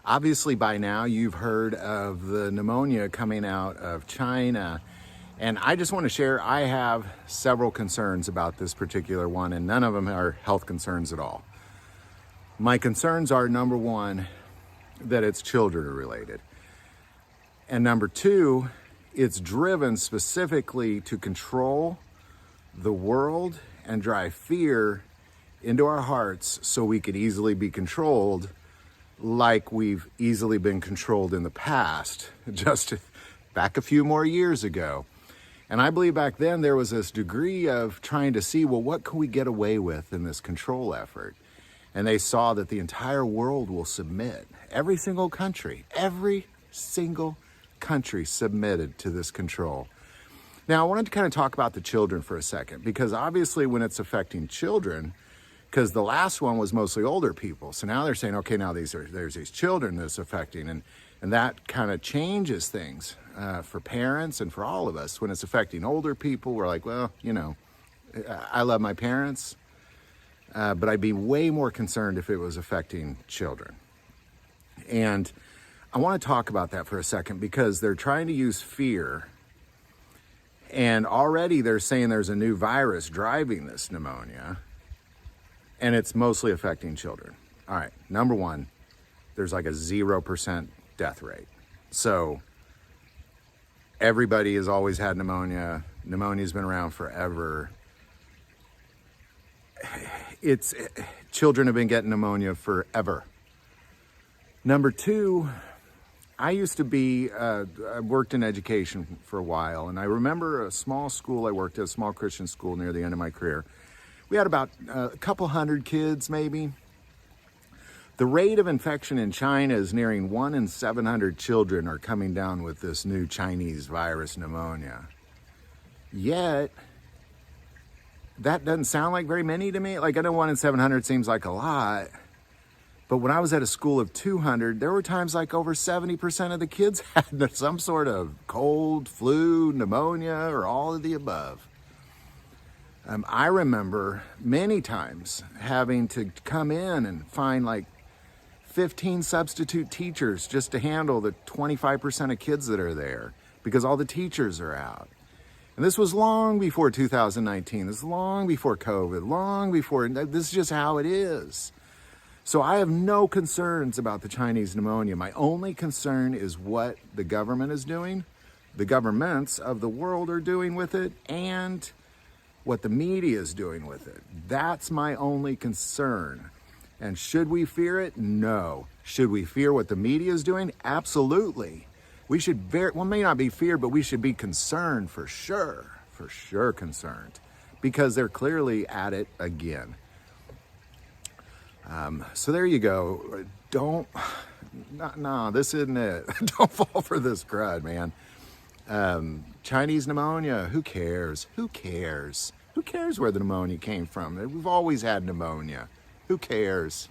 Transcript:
Obviously, by now, you've heard of the pneumonia coming out of China. And I just want to share, I have several concerns about this particular one, and none of them are health concerns at all. My concerns are, number one, that it's children related. And number two, it's driven specifically to control the world and drive fear into our hearts so we could easily be controlled like we've easily been controlled in the past, just back a few more years ago. And I believe back then there was this degree of trying to see, well, what can we get away with in this control effort? And they saw that the entire world will submit. Every single country submitted to this control. Now, I wanted to kind of talk about the children for a second, because obviously when it's affecting children, because the last one was mostly older people. So now they're saying, okay, now there's these children that's affecting, and that kind of changes things for parents and for all of us. When it's affecting older people, we're like, well, you know, I love my parents, but I'd be way more concerned if it was affecting children. And I want to talk about that for a second, because they're trying to use fear, and already they're saying there's a new virus driving this pneumonia, and it's mostly affecting children. All right, number one, there's like a 0% death rate. So everybody has always had pneumonia. Pneumonia's been around forever. Children have been getting pneumonia forever. Number two, I used to be, I worked in education for a while, and I remember a small school I worked at, a small Christian school near the end of my career. We had about a couple hundred kids, maybe. The rate of infection in China is nearing 1 in 700 children are coming down with this new Chinese virus pneumonia. Yet, that doesn't sound like very many to me. Like, I know 1 in 700 seems like a lot, but when I was at a school of 200, there were times like over 70% of the kids had some sort of cold, flu, pneumonia, or all of the above. I remember many times having to come in and find like 15 substitute teachers just to handle the 25% of kids that are there, because all the teachers are out. And this was long before 2019. This is long before COVID, long before, this is just how it is. So I have no concerns about the Chinese pneumonia. My only concern is what the government is doing, the governments of the world are doing with it, and what the media is doing with it. That's my only concern. And should we fear it? No. Should we fear what the media is doing? Absolutely. We should, may not be feared, but we should be concerned for sure concerned, because they're clearly at it again. So there you go. No, this isn't it. Don't fall for this crud, man. Chinese pneumonia, who cares? Who cares? Who cares where the pneumonia came from? We've always had pneumonia. Who cares?